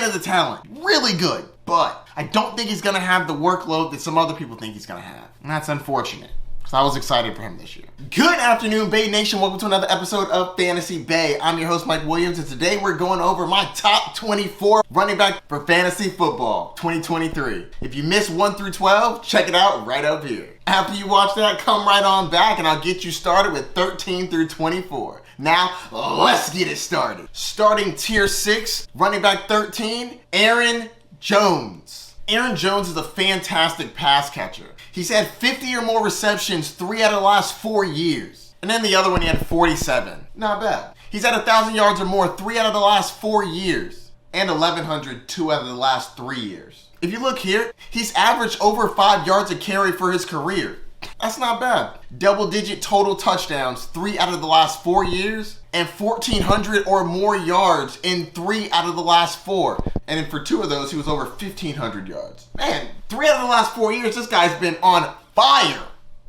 of the talent. Really good. But I don't think he's going to have the workload that some other people think he's going to have. And that's unfortunate, because I was excited for him this year. Good afternoon, Bay Nation. Welcome to another episode of Fantasy Bay. I'm your host, Mike Williams, and today we're going over my top 24 running back for fantasy football 2023. If you missed 1 through 12, check it out right up here. After you watch that, come right on back and I'll get you started with 13 through 24. Now, let's get it started. Starting tier 6, running back 13, Aaron Jones. Aaron Jones is a fantastic pass catcher. He's had 50 or more receptions 3 out of the last 4 years. And then the other one, he had 47. Not bad. He's had 1,000 yards or more 3 out of the last 4 years. And 1,100 2 out of the last 3 years. If you look here, he's averaged over 5 yards a carry for his career. That's not bad. Double-digit total touchdowns 3 out of the last 4 years. And 1,400 or more yards in 3 out of the last 4. And then for 2 of those, he was over 1,500 yards. Man, 3 out of the last 4 years, this guy's been on fire.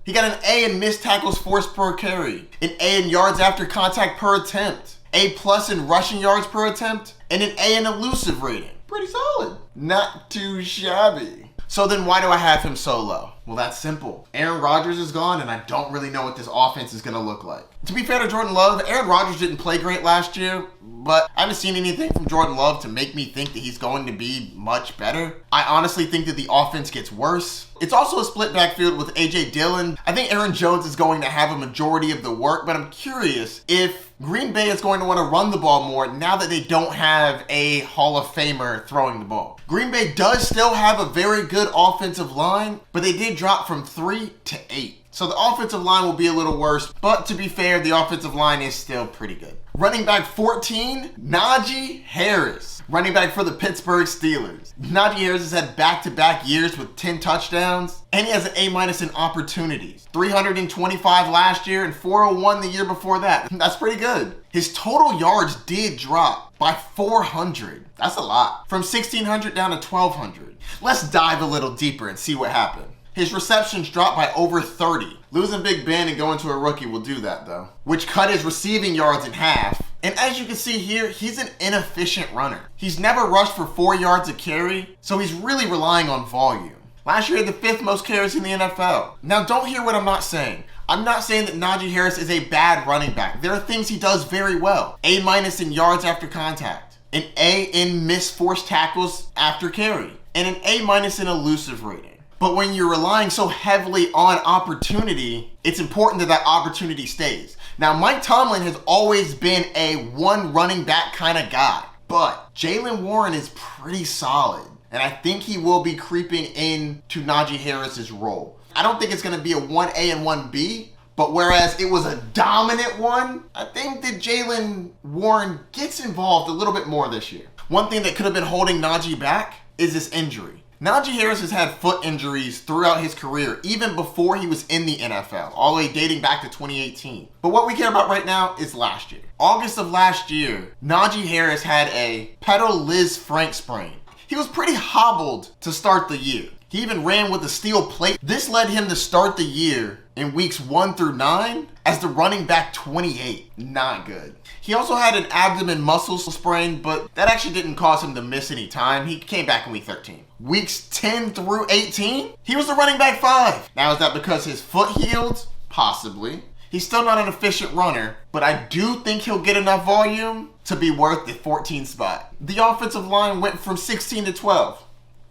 He got an A in missed tackles forced per carry, an A in yards after contact per attempt, A+ in rushing yards per attempt, and an A in elusive rating. Pretty solid. Not too shabby. So then why do I have him so low? Well, that's simple. Aaron Rodgers is gone, and I don't really know what this offense is going to look like. To be fair to Jordan Love, Aaron Rodgers didn't play great last year, but I haven't seen anything from Jordan Love to make me think that he's going to be much better. I honestly think that the offense gets worse. It's also a split backfield with A.J. Dillon. I think Aaron Jones is going to have a majority of the work, but I'm curious if Green Bay is going to want to run the ball more now that they don't have a Hall of Famer throwing the ball. Green Bay does still have a very good offensive line, but they did drop from 3 to 8. So the offensive line will be a little worse, but to be fair, the offensive line is still pretty good. Running back 14, Najee Harris. Running back for the Pittsburgh Steelers. Najee Harris has had back-to-back years with 10 touchdowns, and he has an A- in opportunities. 325 last year and 401 the year before that. That's pretty good. His total yards did drop by 400. That's a lot. From 1,600 down to 1,200. Let's dive a little deeper and see what happened. His receptions dropped by over 30. Losing Big Ben and going to a rookie will do that though, which cut his receiving yards in half. And as you can see here, he's an inefficient runner. He's never rushed for 4 yards a carry, so he's really relying on volume. Last year he had the 5th most carries in the NFL. Now don't hear what I'm not saying. I'm not saying that Najee Harris is a bad running back. There are things he does very well. A- in yards after contact, an A in missed forced tackles after carry, and an A- in elusive rating. But when you're relying so heavily on opportunity, it's important that that opportunity stays. Now, Mike Tomlin has always been a one running back kind of guy, but Jaylen Warren is pretty solid, and I think he will be creeping into Najee Harris's role. I don't think it's going to be a 1A and 1B, but whereas it was a dominant one, I think that Jaylen Warren gets involved a little bit more this year. One thing that could have been holding Najee back is this injury. Najee Harris has had foot injuries throughout his career, even before he was in the NFL, all the way dating back to 2018. But what we care about right now is last year. August of last year, Najee Harris had a pedal Liz Frank sprain. He was pretty hobbled to start the year. He even ran with a steel plate. This led him to start the year in weeks 1 through 9 as the running back 28. Not good. He also had an abdomen muscle sprain, but that actually didn't cause him to miss any time. He came back in week 13. Weeks 10 through 18, he was the running back 5. Now, is that because his foot healed? Possibly. He's still not an efficient runner, but I do think he'll get enough volume to be worth the 14 spot. The offensive line went from 16 to 12.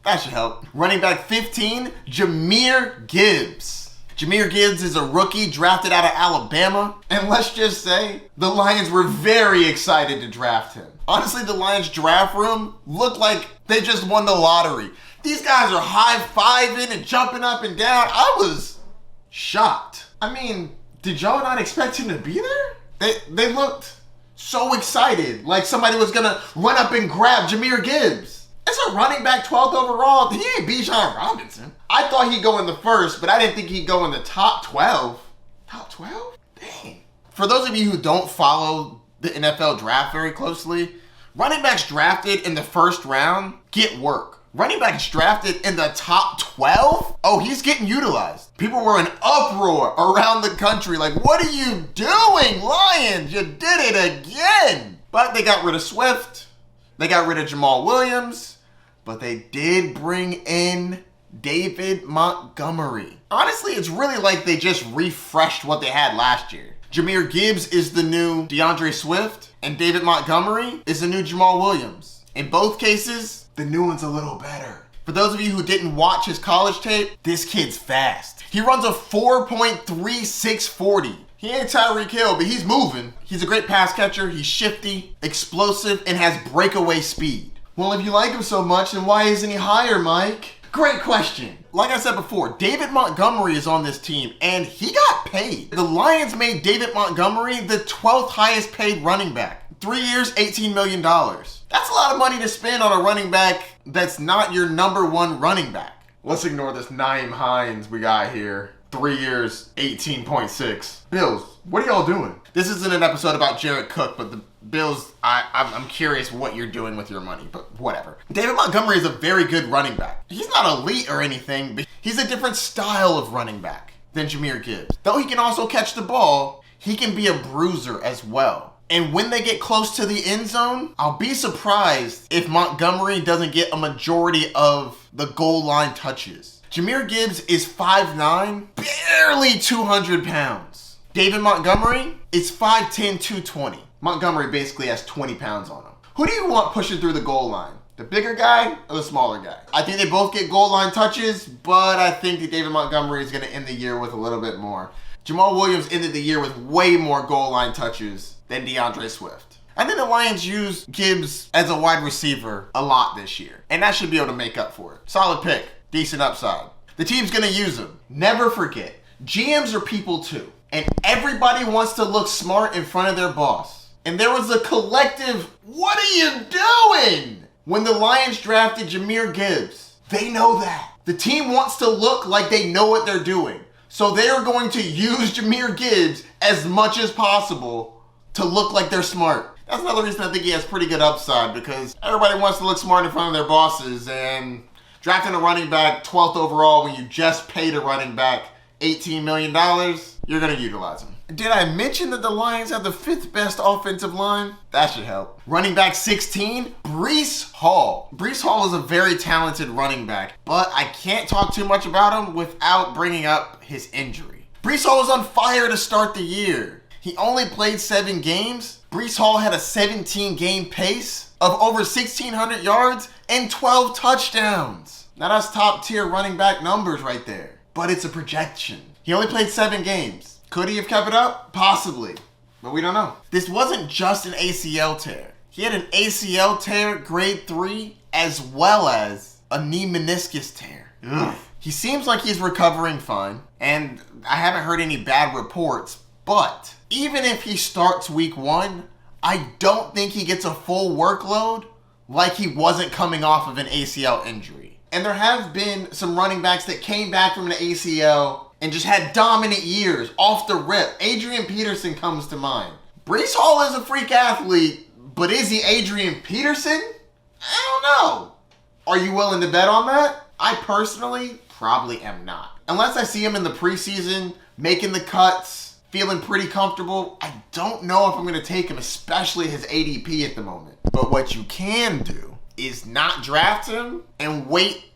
That should help. Running back 15, Jahmyr Gibbs. Jahmyr Gibbs is a rookie drafted out of Alabama, and let's just say the Lions were very excited to draft him. Honestly, the Lions draft room looked like they just won the lottery. These guys are high-fiving and jumping up and down. I was shocked. I mean, did y'all not expect him to be there? They looked so excited, like somebody was gonna run up and grab Jahmyr Gibbs. It's a running back 12th overall. He ain't Bijan Robinson. I thought he'd go in the first, but I didn't think he'd go in the top 12. Top 12? Dang. For those of you who don't follow the NFL draft very closely, running backs drafted in the first round get work. Running backs drafted in the top 12? Oh, he's getting utilized. People were in uproar around the country like, what are you doing, Lions? You did it again. But they got rid of Swift. They got rid of Jamal Williams, but they did bring in David Montgomery. Honestly, it's really like they just refreshed what they had last year. Jahmyr Gibbs is the new DeAndre Swift, and David Montgomery is the new Jamal Williams. In both cases, the new one's a little better. For those of you who didn't watch his college tape, this kid's fast. He runs a 4.3640. He ain't Tyreek Hill, but he's moving. He's a great pass catcher. He's shifty, explosive, and has breakaway speed. Well, if you like him so much, then why isn't he higher, Mike? Great question. Like I said before, David Montgomery is on this team, and he got paid. The Lions made David Montgomery the 12th highest paid running back. 3 years, $18 million. That's a lot of money to spend on a running back that's not your number one running back. Let's ignore this Nyheim Hines we got here. 3 years, 18.6. Bills, what are y'all doing? This isn't an episode about Jared Cook, but the Bills, I'm curious what you're doing with your money, but whatever. David Montgomery is a very good running back. He's not elite or anything, but he's a different style of running back than Jahmyr Gibbs. Though he can also catch the ball, he can be a bruiser as well. And when they get close to the end zone, I'll be surprised if Montgomery doesn't get a majority of the goal line touches. Jahmyr Gibbs is 5'9", barely 200 pounds. David Montgomery is 5'10", 220. Montgomery basically has 20 pounds on him. Who do you want pushing through the goal line? The bigger guy or the smaller guy? I think they both get goal line touches, but I think that David Montgomery is going to end the year with a little bit more. Jamal Williams ended the year with way more goal line touches than DeAndre Swift. I think the Lions used Gibbs as a wide receiver a lot this year, and that should be able to make up for it. Solid pick, decent upside. The team's going to use him. Never forget, GMs are people too, and everybody wants to look smart in front of their boss. And there was a collective, what are you doing? When the Lions drafted Jahmyr Gibbs. They know that. The team wants to look like they know what they're doing. So they are going to use Jahmyr Gibbs as much as possible to look like they're smart. That's another reason I think he has pretty good upside, because everybody wants to look smart in front of their bosses, and drafting a running back 12th overall when you just paid a running back $18 million, you're going to utilize him. Did I mention that the Lions have the 5th best offensive line? That should help. Running back 16, Breece Hall. Breece Hall is a very talented running back, but I can't talk too much about him without bringing up his injury. Breece Hall was on fire to start the year. He only played 7 games. Breece Hall had a 17-game pace of over 1,600 yards and 12 touchdowns. Now that's top-tier running back numbers right there, but it's a projection. He only played 7 games. Could he have kept it up? Possibly, but we don't know. This wasn't just an ACL tear. He had an ACL tear grade 3 as well as a knee meniscus tear. Ugh. He seems like he's recovering fine, and I haven't heard any bad reports, but even if he starts week 1, I don't think he gets a full workload like he wasn't coming off of an ACL injury. And there have been some running backs that came back from an ACL and just had dominant years off the rip. Adrian Peterson comes to mind. Breece Hall is a freak athlete, but is he Adrian Peterson? I don't know. Are you willing to bet on that? I personally probably am not. Unless I see him in the preseason, making the cuts, feeling pretty comfortable, I don't know if I'm going to take him, especially his ADP at the moment. But what you can do is not draft him and wait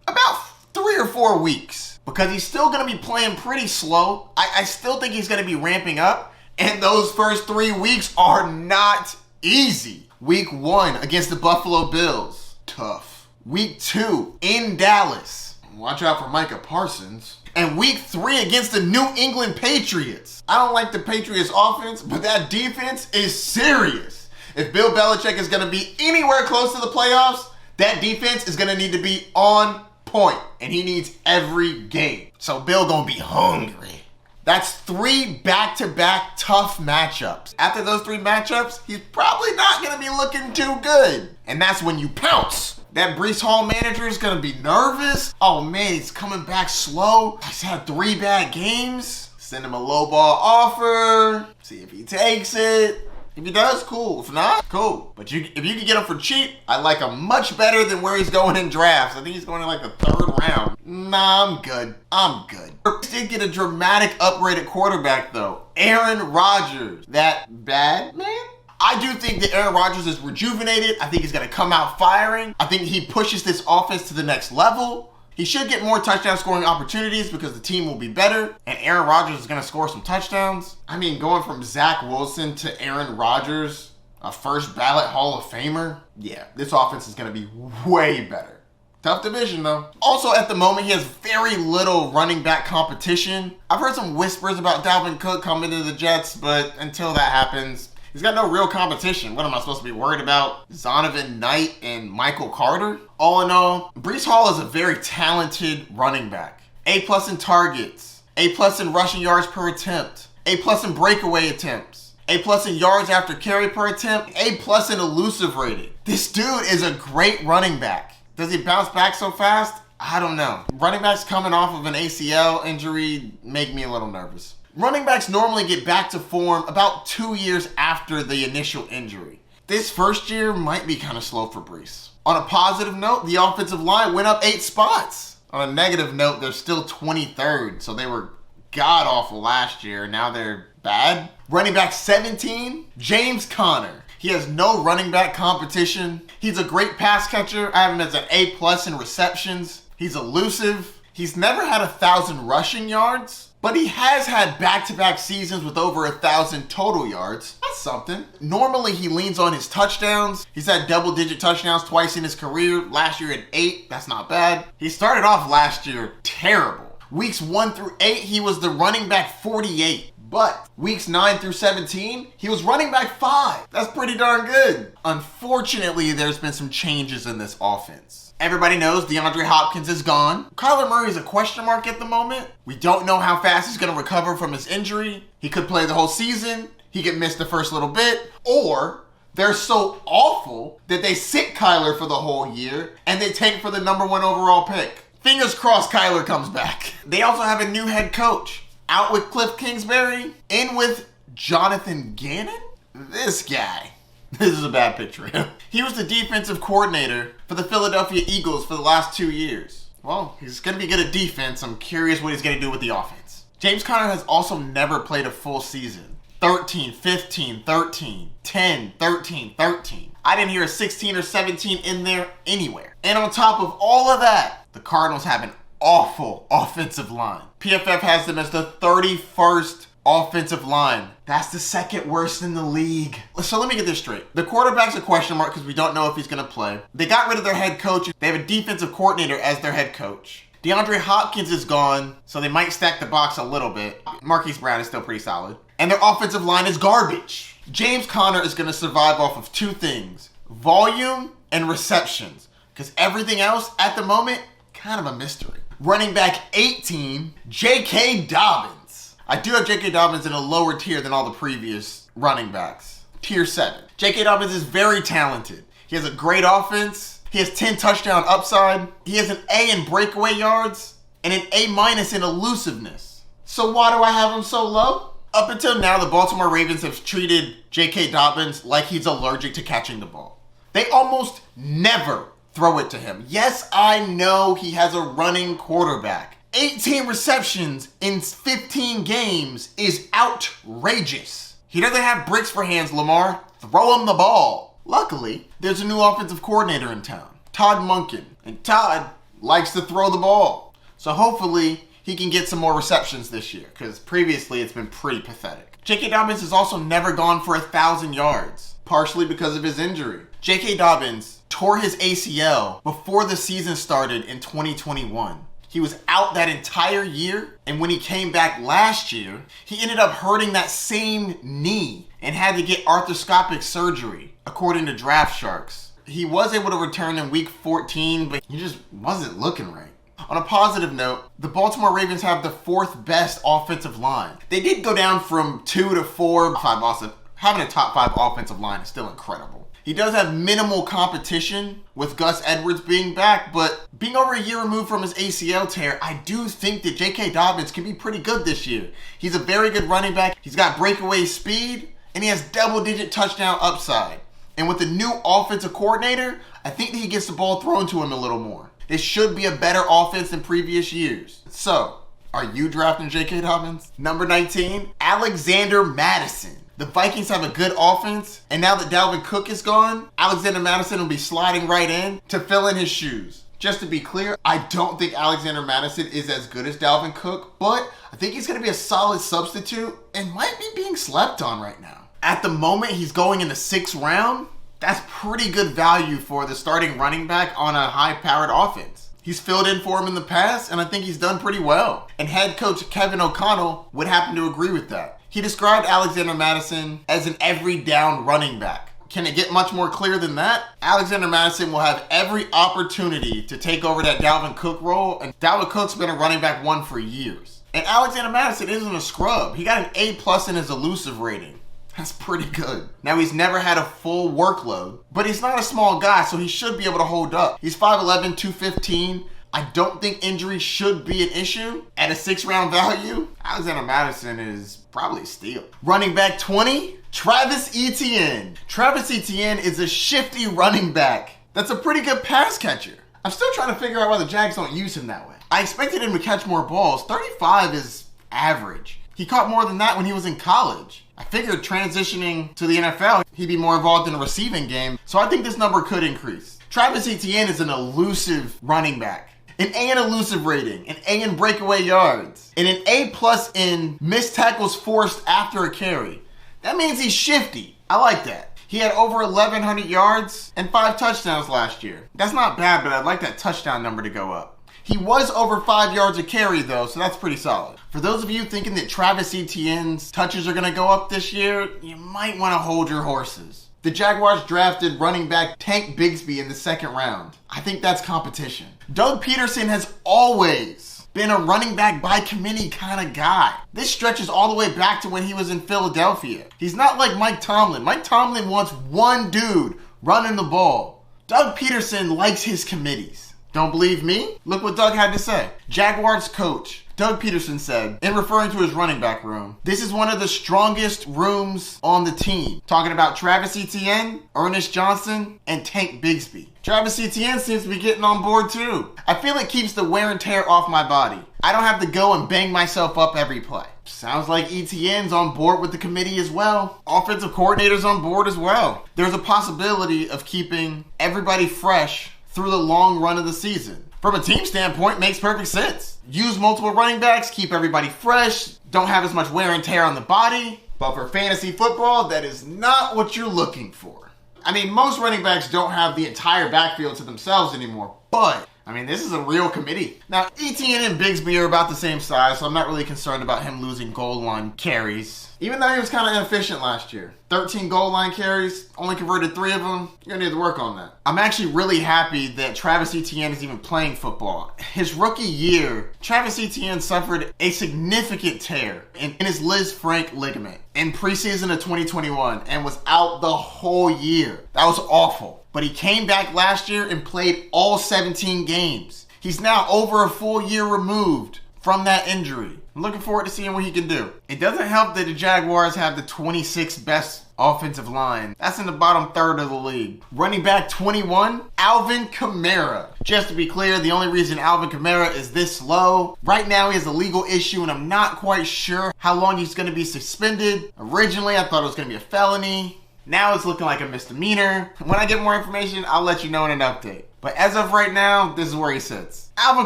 about 3 or 4 weeks, because he's still going to be playing pretty slow. I still think he's going to be ramping up, and those first 3 weeks are not easy. Week 1 against the Buffalo Bills, tough. Week 2 in Dallas, watch out for Micah Parsons. And week 3 against the New England Patriots. I don't like the Patriots offense, but that defense is serious. If Bill Belichick is going to be anywhere close to the playoffs, that defense is going to need to be on point, and he needs every game. So Bill gonna be hungry. That's 3 back-to-back tough matchups. After those 3 matchups, he's probably not gonna be looking too good. And that's when you pounce. That Breece Hall manager is gonna be nervous. Oh man, he's coming back slow. He's had 3 bad games. Send him a low ball offer. See if he takes it. If he does, cool. If not, cool. But if you can get him for cheap, I like him much better than where he's going in drafts. I think he's going in like the 3rd round. Nah, I'm good. I'm good. Did get a dramatic upgrade at quarterback though. Aaron Rodgers. That bad man? I do think that Aaron Rodgers is rejuvenated. I think he's going to come out firing. I think he pushes this offense to the next level. He should get more touchdown scoring opportunities because the team will be better, and Aaron Rodgers is going to score some touchdowns. I mean, going from Zach Wilson to Aaron Rodgers, a first ballot Hall of Famer, yeah, this offense is going to be way better. Tough division, though. Also, at the moment, he has very little running back competition. I've heard some whispers about Dalvin Cook coming to the Jets, but until that happens, he's got no real competition. What am I supposed to be worried about? Zonovan Knight and Michael Carter? All in all, Breece Hall is a very talented running back. A+ in targets, A+ in rushing yards per attempt, A+ in breakaway attempts, A+ in yards after carry per attempt, A+ in elusive rating. This dude is a great running back. Does he bounce back so fast? I don't know. Running backs coming off of an ACL injury make me a little nervous. Running backs normally get back to form about 2 years after the initial injury. This first year might be kind of slow for Breece. On a positive note, the offensive line went up 8 spots. On a negative note, they're still 23rd, so they were god-awful last year. Now they're bad. Running back 17, James Conner. He has no running back competition. He's a great pass catcher. I have him as an A+ in receptions. He's elusive. He's never had 1,000 rushing yards, but he has had back-to-back seasons with over 1,000 total yards. That's something. Normally, he leans on his touchdowns. He's had double-digit touchdowns twice in his career. Last year at 8. That's not bad. He started off last year terrible. Weeks 1 through 8, he was the running back 48. But weeks 9 through 17, he was running back 5. That's pretty darn good. Unfortunately, there's been some changes in this offense. Everybody knows DeAndre Hopkins is gone. Kyler Murray is a question mark at the moment. We don't know how fast he's going to recover from his injury. He could play the whole season. He could miss the first little bit. Or they're so awful that they sit Kyler for the whole year and they tank for the number 1 overall pick. Fingers crossed Kyler comes back. They also have a new head coach. Out with Cliff Kingsbury, in with Jonathan Gannon? This guy. This is a bad picture of him. He was the defensive coordinator for the Philadelphia Eagles for the last 2 years. Well, he's going to be good at defense. I'm curious what he's going to do with the offense. James Conner has also never played a full season. 13, 15, 13, 10, 13, 13. I didn't hear a 16 or 17 in there anywhere. And on top of all of that, the Cardinals have an awful offensive line. PFF has them as the 31st offensive line. That's the second worst in the league. So let me get this straight. The quarterback's a question mark because we don't know if he's going to play. They got rid of their head coach. They have a defensive coordinator as their head coach. DeAndre Hopkins is gone, so they might stack the box a little bit. Marquise Brown is still pretty solid. And their offensive line is garbage. James Conner is going to survive off of 2 things: volume and receptions. Because everything else at the moment, kind of a mystery. Running back 18, J.K. Dobbins. I do have J.K. Dobbins in a lower tier than all the previous running backs. Tier 7. J.K. Dobbins is very talented. He has a great offense. He has 10 touchdown upside. He has an A in breakaway yards and an A- in elusiveness. So why do I have him so low? Up until now, the Baltimore Ravens have treated J.K. Dobbins like he's allergic to catching the ball. They almost never throw it to him. Yes, I know he has a running quarterback. 18 receptions in 15 games is outrageous. He doesn't have bricks for hands, Lamar. Throw him the ball. Luckily, there's a new offensive coordinator in town, Todd Monken. And Todd likes to throw the ball. So hopefully he can get some more receptions this year, because previously it's been pretty pathetic. J.K. Dobbins has also never gone for 1,000 yards, partially because of his injury. J.K. Dobbins tore his ACL before the season started in 2021. He was out that entire year, and when he came back last year, he ended up hurting that same knee and had to get arthroscopic surgery, according to Draft Sharks. He was able to return in week 14, but he just wasn't looking right. On a positive note, the Baltimore Ravens have the 4th best offensive line. They did go down from 2 to 4. Also, having a top 5 offensive line is still incredible. He does have minimal competition with Gus Edwards being back, but being over a year removed from his ACL tear, I do think that J.K. Dobbins can be pretty good this year. He's a very good running back. He's got breakaway speed, and he has double-digit touchdown upside. And with the new offensive coordinator, I think that he gets the ball thrown to him a little more. This should be a better offense than previous years. So, are you drafting J.K. Dobbins? Number 19, Alexander Mattison. The Vikings have a good offense, and now that Dalvin Cook is gone, Alexander Mattison will be sliding right in to fill in his shoes. Just to be clear, I don't think Alexander Mattison is as good as Dalvin Cook, but I think he's going to be a solid substitute and might be being slept on right now. At the moment, he's going in the 6th round. That's pretty good value for the starting running back on a high-powered offense. He's filled in for him in the past, and I think he's done pretty well. And head coach Kevin O'Connell would happen to agree with that. He described Alexander Mattison as an every-down running back. Can it get much more clear than that? Alexander Mattison will have every opportunity to take over that Dalvin Cook role, and Dalvin Cook's been a running back 1 for years. And Alexander Mattison isn't a scrub. He got an A+ in his elusive rating. That's pretty good. Now, he's never had a full workload, but he's not a small guy, so he should be able to hold up. He's 5'11", 215. I don't think injury should be an issue. At a 6th round value, Alexander Mattison is probably a steal. Running back 20, Travis Etienne. Travis Etienne is a shifty running back that's a pretty good pass catcher. I'm still trying to figure out why the Jags don't use him that way. I expected him to catch more balls. 35 is average. He caught more than that when he was in college. I figured transitioning to the NFL, he'd be more involved in the receiving game, so I think this number could increase. Travis Etienne is an elusive running back. An A in elusive rating, an A in breakaway yards, and an A+ in missed tackles forced after a carry. That means he's shifty. I like that. He had over 1,100 yards and 5 touchdowns last year. That's not bad, but I'd like that touchdown number to go up. He was over 5 yards a carry though, so that's pretty solid. For those of you thinking that Travis Etienne's touches are gonna go up this year, you might wanna hold your horses. The Jaguars drafted running back Tank Bigsby in the 2nd round. I think that's competition. Doug Peterson has always been a running back by committee kind of guy. This stretches all the way back to when he was in Philadelphia. He's not like Mike Tomlin. Mike Tomlin wants one dude running the ball. Doug Peterson likes his committees. Don't believe me? Look what Doug had to say. Jaguars coach Doug Peterson said, in referring to his running back room, "This is one of the strongest rooms on the team." Talking about Travis Etienne, Ernest Johnson, and Tank Bigsby. Travis Etienne seems to be getting on board too. I feel it keeps the wear and tear off my body. I don't have to go and bang myself up every play. Sounds like Etienne's on board with the committee as well. Offensive coordinator's on board as well. There's a possibility of keeping everybody fresh through the long run of the season. From a team standpoint, makes perfect sense. Use multiple running backs, keep everybody fresh, don't have as much wear and tear on the body. But for fantasy football, that is not what you're looking for. I mean, most running backs don't have the entire backfield to themselves anymore, but I mean, this is a real committee. Now, Etienne and Bigsby are about the same size, so I'm not really concerned about him losing goal line carries. Even though he was kind of inefficient last year. 13 goal line carries, only converted 3 of them. You're going to need to work on that. I'm actually really happy that Travis Etienne is even playing football. His rookie year, Travis Etienne suffered a significant tear in his Liz Frank ligament in preseason of 2021 and was out the whole year. That was awful. But he came back last year and played all 17 games. He's now over a full year removed from that injury. I'm looking forward to seeing what he can do. It doesn't help that the Jaguars have the 26th best offensive line. That's in the bottom third of the league. Running back 21, Alvin Kamara. Just to be clear, the only reason Alvin Kamara is this low, right now he has a legal issue and I'm not quite sure how long he's going to be suspended. Originally, I thought it was going to be a felony. Now it's looking like a misdemeanor. When I get more information, I'll let you know in an update. But as of right now, this is where he sits. Alvin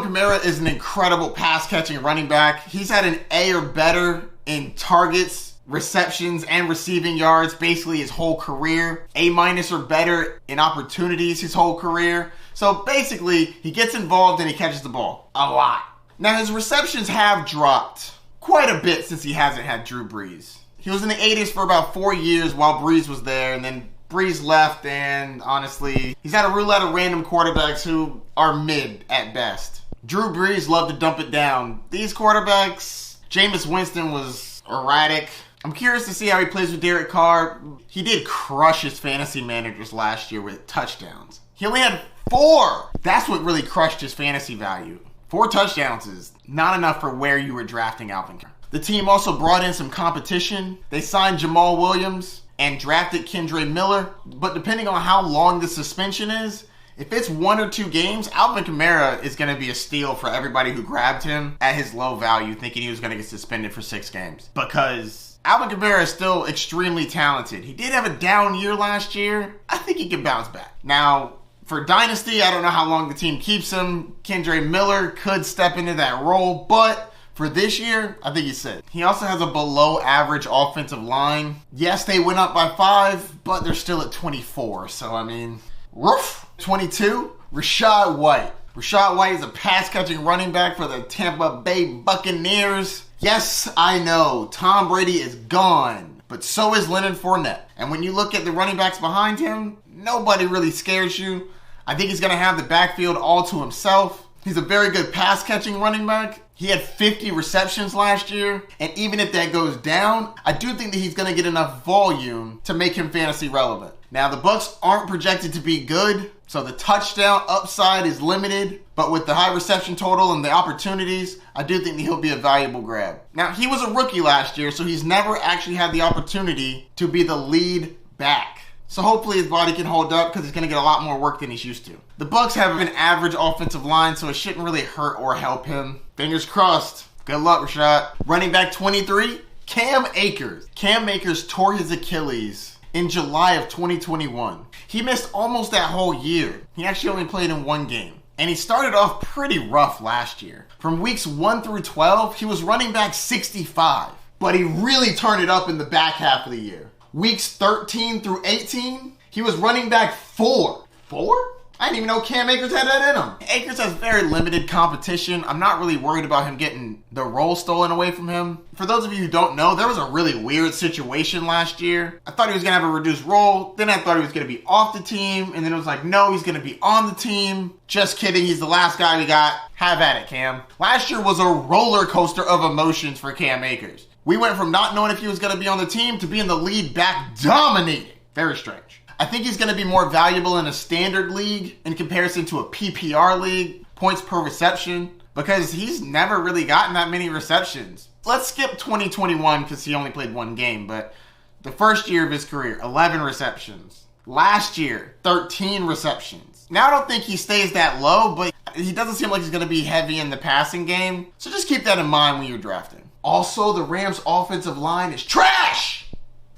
Kamara is an incredible pass-catching running back. He's had an A or better in targets, receptions, and receiving yards basically his whole career. A- or better in opportunities his whole career. So basically, he gets involved and he catches the ball. A lot. Now, his receptions have dropped quite a bit since he hasn't had Drew Brees. He was in the 80s for about 4 years while Brees was there, and then Brees left, and honestly, he's had a roulette of random quarterbacks who are mid at best. Drew Brees loved to dump it down. These quarterbacks, Jameis Winston was erratic. I'm curious to see how he plays with Derek Carr. He did crush his fantasy managers last year with touchdowns. He only had 4. That's what really crushed his fantasy value. 4 touchdowns is not enough for where you were drafting Alvin Kamara. The team also brought in some competition. They signed Jamal Williams and drafted Kendre Miller. But depending on how long the suspension is, if it's 1 or 2 games, Alvin Kamara is going to be a steal for everybody who grabbed him at his low value thinking he was going to get suspended for 6 games. Because Alvin Kamara is still extremely talented. He did have a down year last year. I think he can bounce back. Now, for Dynasty, I don't know how long the team keeps him. Kendre Miller could step into that role, but for this year, I think he's set. He also has a below average offensive line. Yes, they went up by 5, but they're still at 24. So, I mean, woof. 22, Rachaad White. Rachaad White is a pass-catching running back for the Tampa Bay Buccaneers. Yes, I know, Tom Brady is gone, but so is Leonard Fournette. And when you look at the running backs behind him, nobody really scares you. I think he's going to have the backfield all to himself. He's a very good pass-catching running back. He had 50 receptions last year, and even if that goes down, I do think that he's going to get enough volume to make him fantasy relevant. Now, the Bucs aren't projected to be good, so the touchdown upside is limited, but with the high reception total and the opportunities, I do think that he'll be a valuable grab. Now, he was a rookie last year, so he's never actually had the opportunity to be the lead back. So hopefully his body can hold up because he's going to get a lot more work than he's used to. The Bucs have an average offensive line, so it shouldn't really hurt or help him. Fingers crossed. Good luck, Rashad. Running back 23, Cam Akers. Cam Akers tore his Achilles in July of 2021. He missed almost that whole year. He actually only played in 1 game. And he started off pretty rough last year. From weeks 1 through 12, he was running back 65. But he really turned it up in the back half of the year. Weeks 13 through 18, he was running back 4. 4? I didn't even know Cam Akers had that in him. Akers has very limited competition. I'm not really worried about him getting the role stolen away from him. For those of you who don't know, there was a really weird situation last year. I thought he was going to have a reduced role. Then I thought he was going to be off the team. And then it was like, no, he's going to be on the team. Just kidding. He's the last guy we got. Have at it, Cam. Last year was a roller coaster of emotions for Cam Akers. We went from not knowing if he was going to be on the team to being the lead back dominating. Very strange. I think he's going to be more valuable in a standard league in comparison to a PPR league, points per reception, because he's never really gotten that many receptions. Let's skip 2021 because he only played 1 game, but the first year of his career, 11 receptions. Last year, 13 receptions. Now I don't think he stays that low, but he doesn't seem like he's going to be heavy in the passing game, so just keep that in mind when you're drafting. Also, the Rams' offensive line is trash!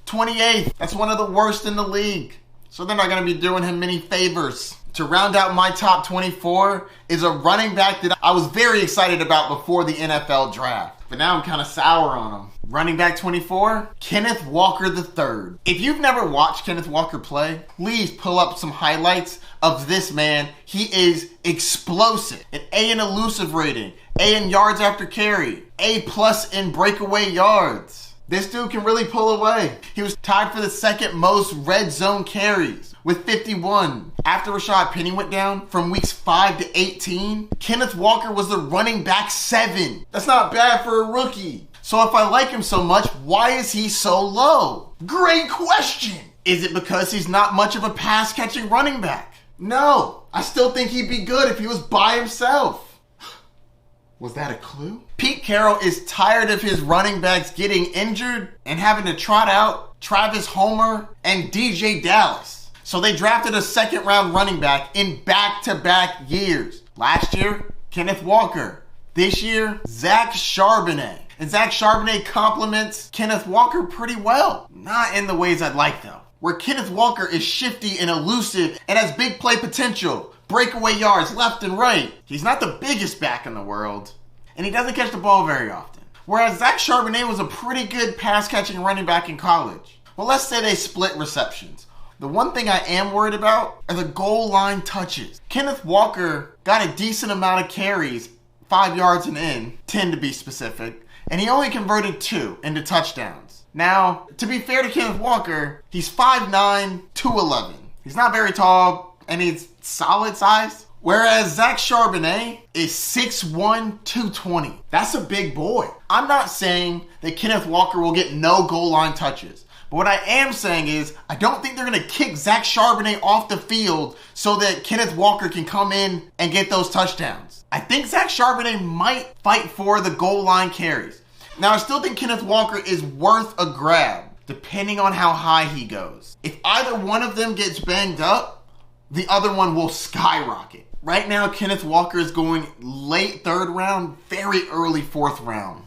28th. That's one of the worst in the league. So they're not going to be doing him many favors. To round out my top 24 is a running back that I was very excited about before the NFL draft. But now I'm kind of sour on him. Running back 24, Kenneth Walker III. If you've never watched Kenneth Walker play, please pull up some highlights of this man. He is explosive. An A in elusive rating, A in yards after carry, A+ in breakaway yards. This dude can really pull away. He was tied for the second most red zone carries with 51. After Rashad Penny went down from weeks 5 to 18, Kenneth Walker was the running back 7. That's not bad for a rookie. So if I like him so much, why is he so low? Great question. Is it because he's not much of a pass-catching running back? No. I still think he'd be good if he was by himself. Was that a clue? Pete Carroll is tired of his running backs getting injured and having to trot out Travis Homer and DJ Dallas. So they drafted a second-round running back in back-to-back years. Last year, Kenneth Walker. This year, Zach Charbonnet. And Zach Charbonnet complements Kenneth Walker pretty well. Not in the ways I'd like, though. Where Kenneth Walker is shifty and elusive and has big play potential. Breakaway yards left and right. He's not the biggest back in the world, and he doesn't catch the ball very often. Whereas Zach Charbonnet was a pretty good pass-catching running back in college. Well, let's say they split receptions. The one thing I am worried about are the goal line touches. Kenneth Walker got a decent amount of carries, 5 yards and in, 10 to be specific, and he only converted 2 into touchdowns. Now, to be fair to Kenneth Walker, he's 5'9", 211. He's not very tall, and he's solid size. Whereas Zach Charbonnet is 6'1", 220. That's a big boy. I'm not saying that Kenneth Walker will get no goal line touches. But what I am saying is, I don't think they're going to kick Zach Charbonnet off the field so that Kenneth Walker can come in and get those touchdowns. I think Zach Charbonnet might fight for the goal line carries. Now, I still think Kenneth Walker is worth a grab, depending on how high he goes. If either one of them gets banged up, the other one will skyrocket. Right now, Kenneth Walker is going late 3rd round, very early 4th round.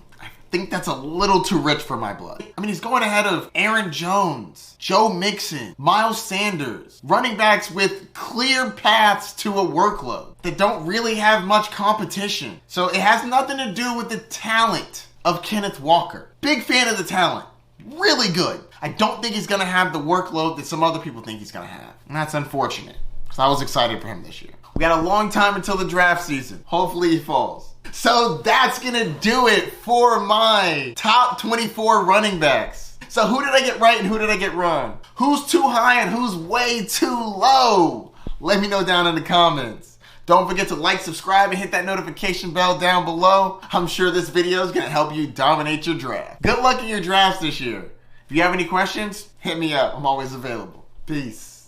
think that's a little too rich for my blood. I mean, he's going ahead of Aaron Jones, Joe Mixon, Miles Sanders, running backs with clear paths to a workload that don't really have much competition. So it has nothing to do with the talent of Kenneth Walker. Big fan of the talent. Really good. I don't think he's going to have the workload that some other people think he's going to have. And that's unfortunate, because I was excited for him this year. We got a long time until the draft season. Hopefully he falls. So that's going to do it for my top 24 running backs. So who did I get right and who did I get wrong? Who's too high and who's way too low? Let me know down in the comments. Don't forget to like, subscribe, and hit that notification bell down below. I'm sure this video is going to help you dominate your draft. Good luck in your drafts this year. If you have any questions, hit me up. I'm always available. Peace.